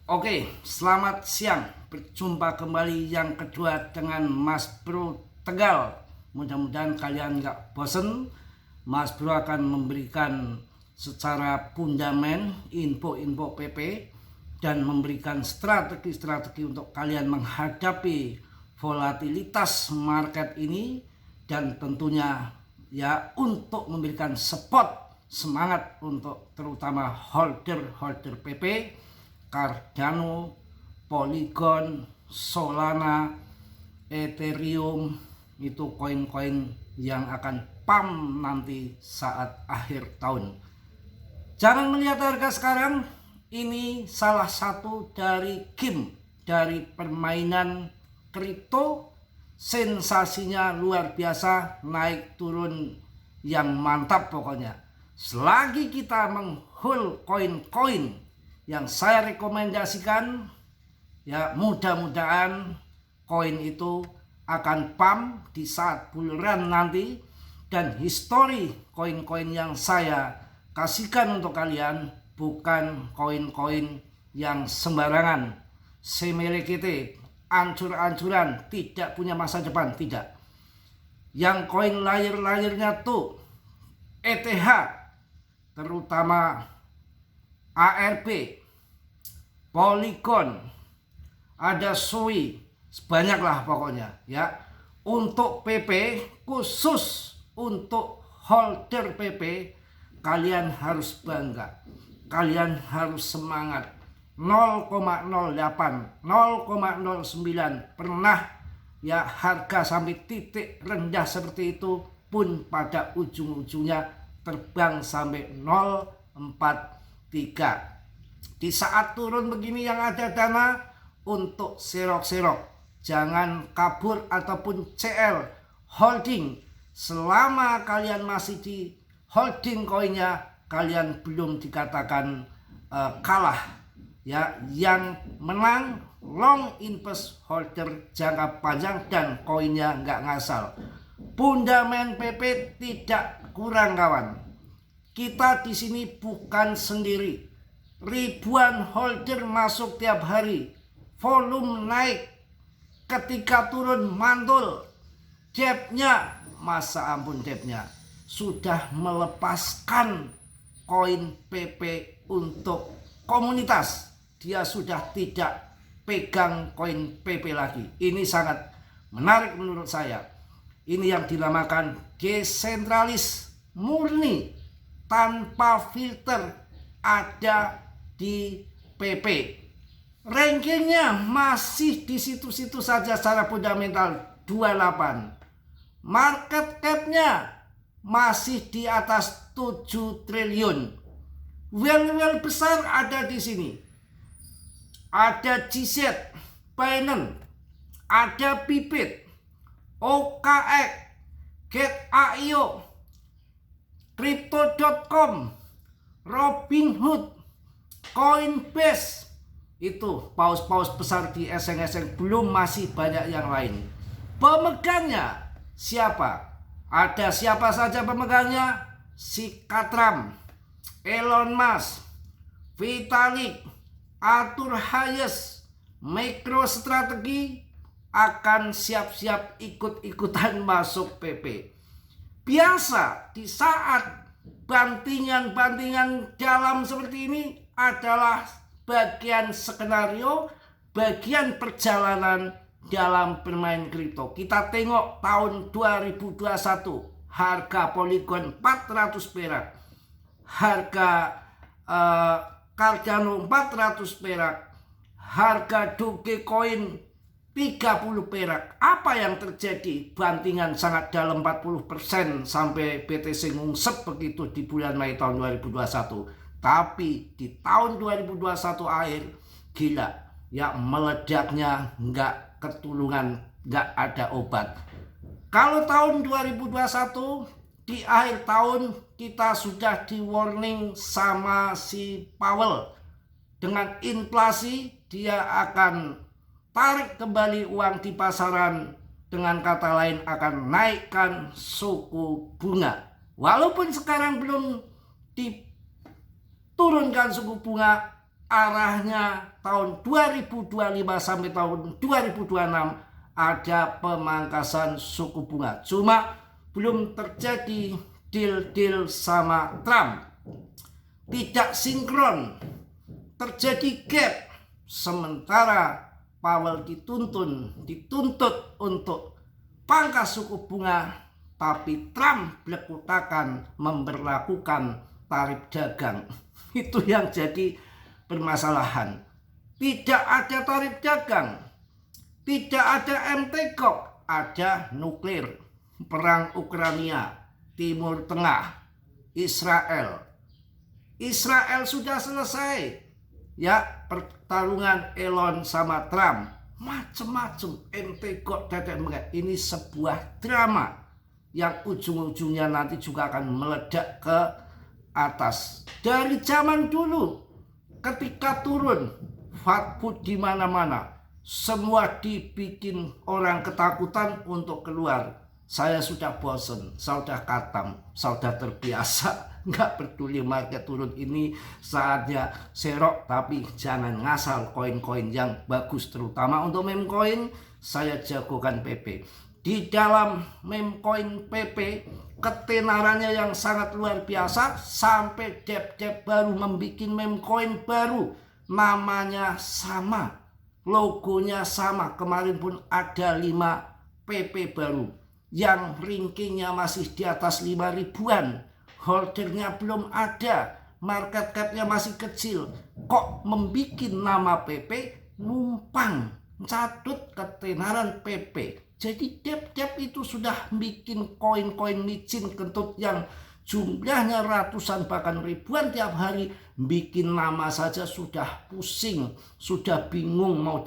Oke, selamat siang. Berjumpa kembali yang kedua dengan Mas Bro Tegal. Mudah-mudahan kalian nggak bosen. Mas Bro akan memberikan secara fundament info-info PP dan memberikan strategi-strategi untuk kalian menghadapi volatilitas market ini, dan tentunya ya untuk memberikan support semangat untuk terutama holder PP Cardano, Polygon, Solana, Ethereum. Itu koin-koin yang akan pump nanti saat akhir tahun. Jangan melihat harga sekarang, ini salah satu dari game, dari permainan kripto. Sensasinya luar biasa, naik turun yang mantap pokoknya. Selagi kita menghold koin-koin yang saya rekomendasikan, ya mudah-mudahan koin itu akan pump di saat bull run nanti. Dan histori koin-koin yang saya kasihkan untuk kalian bukan koin-koin yang sembarangan, semelekete, ancur-ancuran, tidak punya masa depan, tidak. Yang koin layar-layarnya tuh ETH, terutama ARB, Polygon, ada Sui, banyaklah pokoknya ya. Untuk PP, khusus untuk holder PP, kalian harus bangga, kalian harus semangat. 0,08, 0,09 pernah ya harga sampai titik rendah seperti itu pun pada ujung-ujungnya terbang sampai 0,43. Di saat turun begini yang ada dana untuk serok-serok, jangan kabur ataupun CL holding. Selama kalian masih di holding koinnya, kalian belum dikatakan kalah ya. Yang menang long invest holder jangka panjang dan koinnya nggak ngasal. Fundament PP tidak kurang kawan. Kita di sini bukan sendiri. Ribuan holder masuk tiap hari. Volume naik. Ketika turun mantul. Depnya, masa ampun depnya, sudah melepaskan koin PP untuk komunitas. Dia sudah tidak pegang koin PP lagi. Ini sangat menarik menurut saya. Ini yang dinamakan desentralis murni, tanpa filter, ada di PP. Rankingnya masih di situ-situ saja secara fundamental 28. Market capnya masih di atas 7 triliun. Well besar ada di sini. Ada GZ, Binance, ada Bybit, OKX, Get.io, Crypto.com, Robinhood, Coinbase. Itu paus-paus besar di eseng-eseng, belum masih banyak yang lain. Pemegangnya siapa? Ada siapa saja pemegangnya? Si Katram, Elon Musk, Vitalik, Arthur Hayes. MicroStrategy akan siap-siap ikut-ikutan masuk PP. Biasa di saat bantingan-bantingan dalam seperti ini adalah bagian skenario, bagian perjalanan dalam bermain kripto. Kita tengok tahun 2021, harga Polygon 400 perak, harga Cardano 400 perak, harga Dogecoin 30 perak. Apa yang terjadi? Bantingan sangat dalam 40% sampai BTC ngungsep begitu di bulan Mei tahun 2021. Tapi di tahun 2021 akhir, gila ya, meledaknya nggak ketulungan, nggak ada obat. Kalau tahun 2021 di akhir tahun kita sudah di warning sama si Powell. Dengan inflasi dia akan tarik kembali uang di pasaran, dengan kata lain akan naikkan suku bunga. Walaupun sekarang belum diturunkan suku bunga, arahnya tahun 2025 sampai tahun 2026 ada pemangkasan suku bunga. Cuma belum terjadi deal-deal sama Trump. Tidak sinkron, terjadi gap. Sementara Powell dituntut untuk pangkas suku bunga, tapi Trump belekutakan memberlakukan tarif dagang. Itu yang jadi permasalahan. Tidak ada tarif dagang, tidak ada MTGOC, ada nuklir, perang Ukraina, Timur Tengah, Israel. Israel sudah selesai. Ya, pertarungan Elon sama Trump, macem-macem, MTGOC, ini sebuah drama yang ujung-ujungnya nanti juga akan meledak ke atas. Dari zaman dulu, ketika turun fatwa di mana-mana, semua dibikin orang ketakutan untuk keluar. Saya sudah bosen, saya sudah katam, saya sudah terbiasa. Nggak peduli market turun, ini saatnya serok, tapi jangan ngasal koin-koin yang bagus. Terutama untuk meme coin, saya jagokan PP. Di dalam meme coin PP, ketenarannya yang sangat luar biasa, sampai debt baru membuat meme coin baru, namanya sama, logonya sama. Kemarin pun ada 5 PP baru yang rankingnya masih di atas 5 ribuan, holdernya belum ada, market capnya masih kecil. Kok membuat nama PP, numpang catut ketenaran PP. Jadi debt itu sudah bikin koin-koin micin kentut yang jumlahnya ratusan bahkan ribuan tiap hari. Bikin nama saja sudah pusing, sudah bingung mau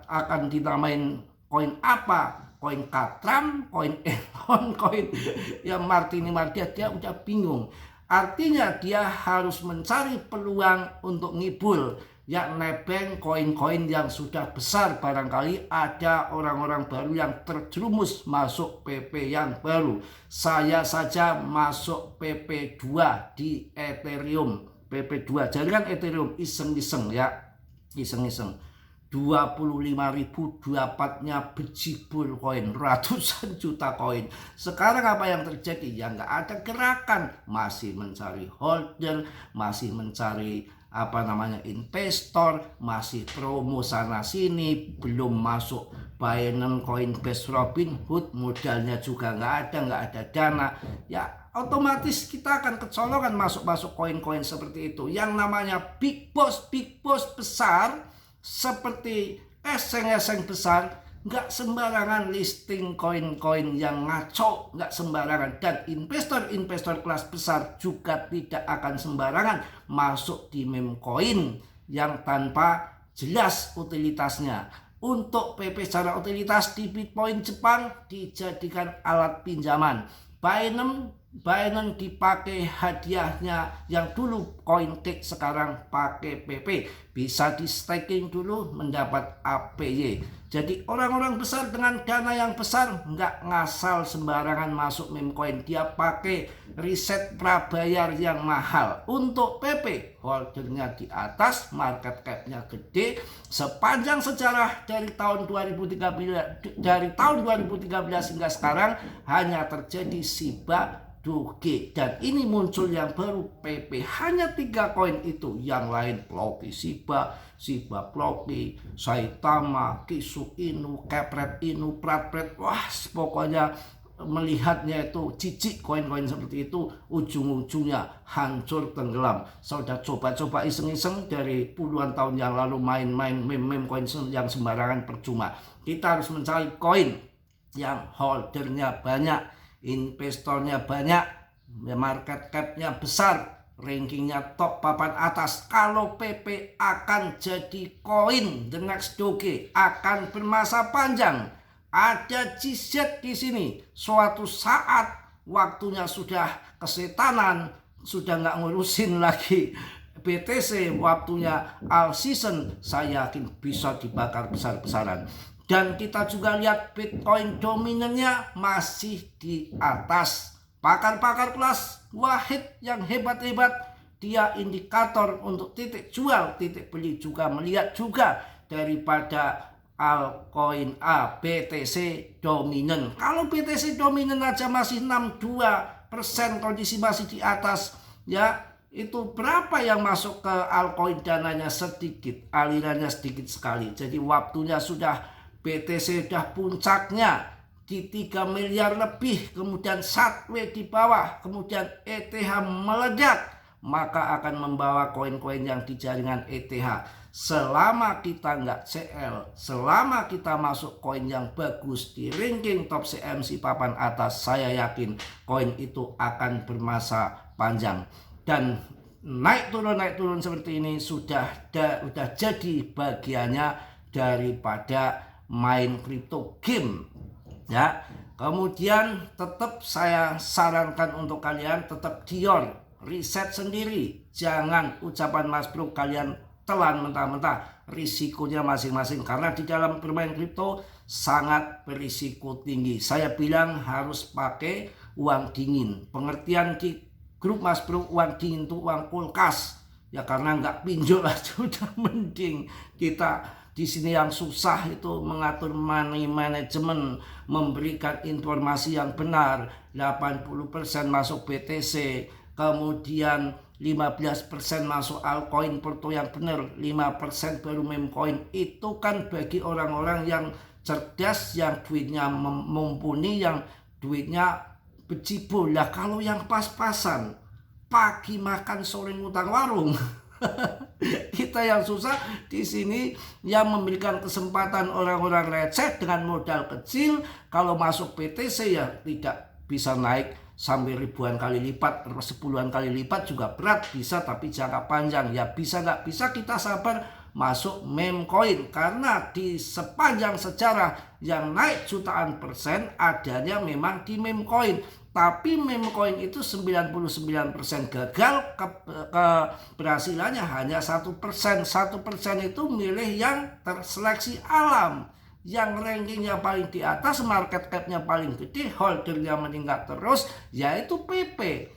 akan dinamain koin apa. Koin Katram, koin Elon, koin yang Martini Mardia, dia udah bingung. Artinya dia harus mencari peluang untuk ngibul, ya nebeng koin-koin yang sudah besar. Barangkali ada orang-orang baru yang terjerumus masuk PP yang baru. Saya saja masuk PP2 di Ethereum. PP2, jaringan Ethereum, iseng-iseng ya, iseng-iseng. 25.000 dapatnya bejibul koin, ratusan juta koin. Sekarang apa yang terjadi? Ya nggak ada gerakan, masih mencari holder, masih mencari investor, masih promo sana sini, belum masuk Binance, Coinbase, Robinhood, modalnya juga nggak ada dana. Ya otomatis kita akan kecolongan masuk koin-koin seperti itu. Yang namanya big boss besar, seperti eseng-eseng besar, nggak sembarangan listing koin-koin yang ngaco, nggak sembarangan. Dan investor kelas besar juga tidak akan sembarangan masuk di meme coin yang tanpa jelas utilitasnya. Untuk PP secara utilitas di Bitcoin Jepang dijadikan alat pinjaman. Binance dipakai hadiahnya yang dulu CoinTake, sekarang pakai PP. Bisa di staking dulu mendapat APY. Jadi orang-orang besar dengan dana yang besar nggak ngasal sembarangan masuk meme coin. Dia pakai riset prabayar yang mahal. Untuk PP, holdernya di atas, market capnya gede. Sepanjang sejarah dari tahun 2013 hingga sekarang hanya terjadi Shiba Doge, dan ini muncul yang baru PP, hanya 3 koin itu, yang lain Ploki Shiba Ploki, Saitama, Kisu Inu, Kepret Inu, Pratpret. Wah, pokoknya melihatnya itu jijik koin-koin seperti itu, ujung-ujungnya hancur tenggelam. Saya sudah coba-coba iseng-iseng dari puluhan tahun yang lalu main-main meme koin yang sembarangan, percuma. Kita harus mencari koin yang holdernya banyak, investornya banyak, market capnya besar, rankingnya top papan atas. Kalau PP akan jadi koin the next Doge, akan bermasa panjang. Ada GZ di sini. Suatu saat waktunya sudah kesetanan, sudah nggak ngurusin lagi BTC, waktunya all season, saya yakin bisa dibakar besar-besaran. Dan kita juga lihat Bitcoin dominannya masih di atas. Pakar-pakar kelas wahid yang hebat-hebat dia indikator untuk titik jual, titik beli juga, melihat juga daripada altcoin A, BTC dominan. Kalau BTC dominan aja masih 62%, kondisi masih di atas, ya itu berapa yang masuk ke altcoin, dananya sedikit, alirannya sedikit sekali. Jadi waktunya sudah BTC sudah puncaknya di 3 miliar lebih, kemudian sideways di bawah, kemudian ETH meledak, maka akan membawa koin-koin yang di jaringan ETH. Selama kita nggak CL, selama kita masuk koin yang bagus di ranking top CMC papan atas, saya yakin koin itu akan bermasa panjang. Dan naik turun seperti ini sudah jadi bagiannya daripada main crypto game, ya. Kemudian tetap saya sarankan untuk kalian tetap Dior, riset sendiri, jangan ucapan Mas Bro kalian telan mentah-mentah, risikonya masing-masing, karena di dalam bermain kripto sangat berisiko tinggi. Saya bilang harus pakai uang dingin. Pengertian di grup Mas Bro, uang dingin itu uang kulkas, ya, karena nggak pinjol aja udah mending. Kita di sini yang susah itu mengatur money management, memberikan informasi yang benar. 80% masuk BTC, kemudian 15% masuk altcoin porto yang benar, 5% baru meme coin. Itu kan bagi orang-orang yang cerdas, yang duitnya mumpuni, yang duitnya bejibul. Lah kalau yang pas-pasan, pagi makan sore ngutang warung. Kita yang susah di sini yang memberikan kesempatan orang-orang receh dengan modal kecil. Kalau masuk BTC ya tidak bisa naik sampai ribuan kali lipat, sepuluhan kali lipat juga berat, bisa, tapi jangka panjang ya bisa nggak bisa kita sabar masuk meme coin, karena di sepanjang sejarah yang naik jutaan persen adanya memang di meme coin. Tapi meme coin itu 99% gagal, keberhasilannya hanya 1%. 1% itu milih yang terseleksi alam, yang rankingnya paling di atas, market capnya paling gede, holdernya meningkat terus, yaitu PP.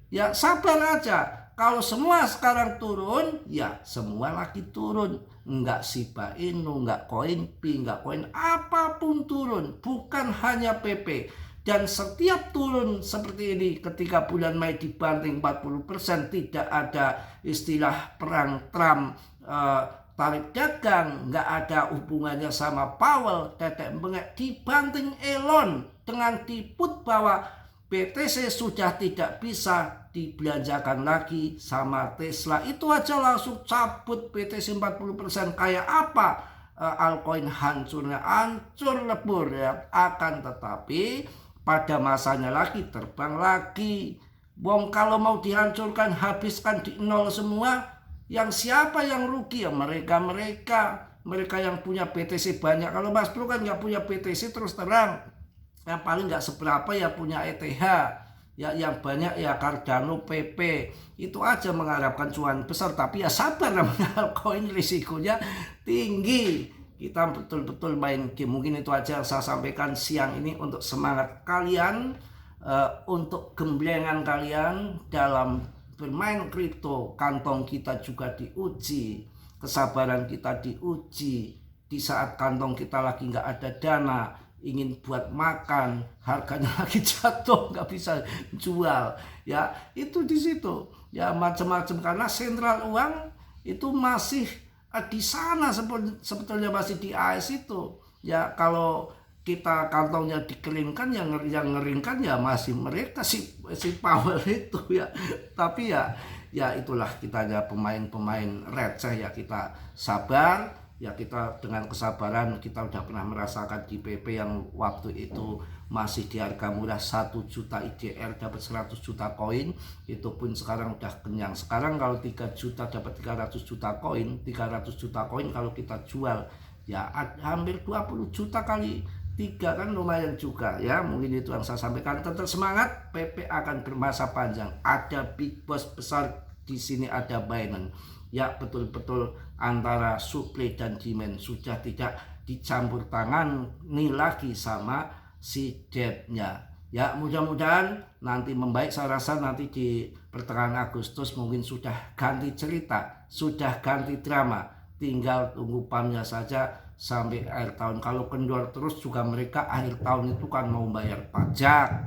Ya sabar aja. Kalau semua sekarang turun, ya semua lagi turun. Enggak Shiba Inu, enggak koin Pi, enggak koin apapun turun, bukan hanya PP. Dan setiap turun seperti ini, ketika bulan Mei dibanting 40%, tidak ada istilah perang Trump, tarik dagang, nggak ada hubungannya sama Powell, tetek bengek, dibanting Elon dengan tiput bahwa BTC sudah tidak bisa dibelanjakan lagi sama Tesla. Itu aja langsung cabut BTC 40%. Kayak apa altcoin hancurnya? Hancur lebur ya. Akan tetapi pada masanya lagi terbang lagi. Wong kalau mau dihancurkan, habiskan di nol semua, yang siapa yang rugi? Ya mereka yang punya BTC banyak. Kalau Mas Bro kan nggak punya BTC, terus terang, yang paling nggak seberapa ya punya ETH, ya yang banyak ya Cardano, PP. Itu aja mengharapkan cuan besar, tapi ya sabar, namanya altcoin risikonya tinggi. Kita betul-betul main game. Mungkin itu aja yang saya sampaikan siang ini untuk semangat kalian, untuk gemblengan kalian dalam bermain kripto. Kantong kita juga diuji, kesabaran kita diuji. Di saat kantong kita lagi nggak ada dana, ingin buat makan, harganya lagi jatuh, nggak bisa jual, ya itu di situ ya macam-macam, karena sentral uang itu masih di sana, sebetulnya masih di AS itu ya. Kalau kita kantongnya dikeringkan, yang ngeringkan ya masih mereka si Powell itu ya. Tapi ya itulah, kita aja pemain receh ya, kita sabar ya. Kita dengan kesabaran, kita udah pernah merasakan di PP yang waktu itu masih di harga murah 1 juta IDR dapat 100 juta koin, itu pun sekarang udah kenyang. Sekarang kalau 3 juta dapat 300 juta koin, 300 juta koin kalau kita jual ya hampir 20 juta kali 3 kan lumayan juga ya. Mungkin itu yang saya sampaikan. Tetap semangat, PP akan bermasa panjang. Ada big boss besar di sini, ada Binance. Ya betul-betul antara supply dan demand sudah tidak dicampur tangan nih lagi sama si debtnya. Ya mudah-mudahan nanti membaik. Saya rasa nanti di pertengahan Agustus mungkin sudah ganti cerita, sudah ganti drama. Tinggal tunggu PAM-nya saja sampai akhir tahun. Kalau kendor terus juga mereka akhir tahun itu kan mau bayar pajak,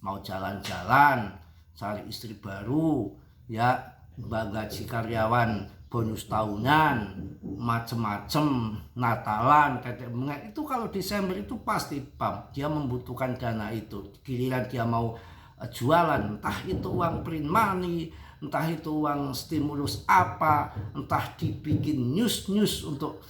mau jalan-jalan, cari istri baru, ya gaji karyawan, bonus tahunan, macem-macem, Natalan, tetek bengek. Itu kalau Desember itu pasti PAM, dia membutuhkan dana itu. Giliran dia mau jualan, entah itu uang print money, entah itu uang stimulus apa, entah dibikin news untuk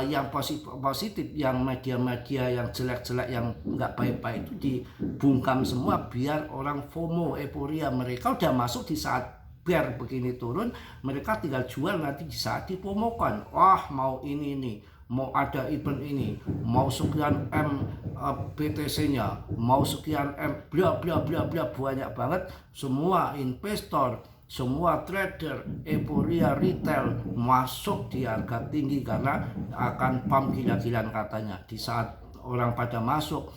yang positif, yang media-media yang jelek-jelek, yang nggak baik-baik itu dibungkam semua biar orang FOMO, euforia. Mereka udah masuk di saat biar begini turun, mereka tinggal jual nanti di saat dipomokan. Wah, mau ini nih, mau ada event ini, mau sekian M BTC-nya, mau sekian M bla bla bla bla, banyak banget. Semua investor, semua trader, euforia retail masuk di harga tinggi karena akan PAM gila-gilaan katanya. Di saat orang pada masuk,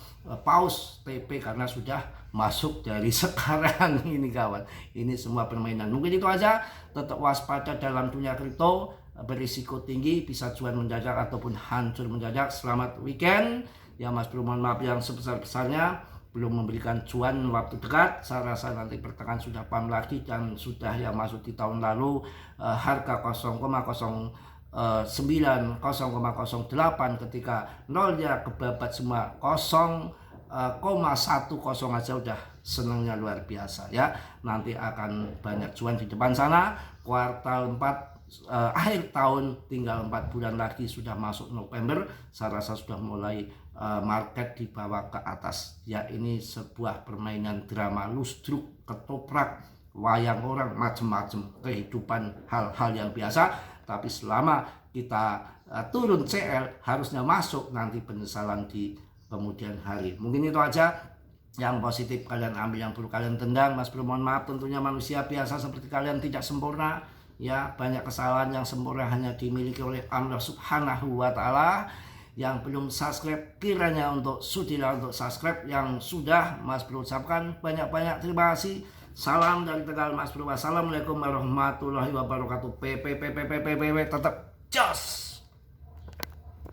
pause TP karena sudah masuk dari sekarang ini kawan. Ini semua permainan. Mungkin itu aja. Tetap waspada dalam dunia kripto, berisiko tinggi, bisa cuan mendadak ataupun hancur mendadak. Selamat weekend. Ya Mas Bro, mohon maaf yang sebesar-besarnya belum memberikan cuan waktu dekat. Saya rasa nanti pertengahan sudah PAM lagi, dan sudah yang masuk di tahun lalu harga 0,09 0,08 ketika nolnya kebabat semua 0,10 aja udah senangnya luar biasa ya. Nanti akan banyak cuan di depan sana. Kuartal 4 akhir tahun tinggal 4 bulan lagi sudah masuk November. Saya rasa sudah mulai market dibawa ke atas ya. Ini sebuah permainan drama, lusdruk, ketoprak, wayang orang, macam-macam kehidupan, hal-hal yang biasa. Tapi selama kita turun CL, harusnya masuk nanti penyesalan di kemudian hari. Mungkin itu aja. Yang positif kalian ambil, yang perlu kalian tendang. Mas Bro mohon maaf, tentunya manusia biasa seperti kalian tidak sempurna ya. Banyak kesalahan, yang sempurna hanya dimiliki oleh Allah Subhanahu wa Ta'ala. Yang belum subscribe, kiranya untuk sudilah untuk subscribe. Yang sudah, Mas Bro ucapkan banyak-banyak terima kasih. Salam dari Tegal Mas Bro. Wassalamualaikum warahmatullahi wabarakatuh. Tetap jos.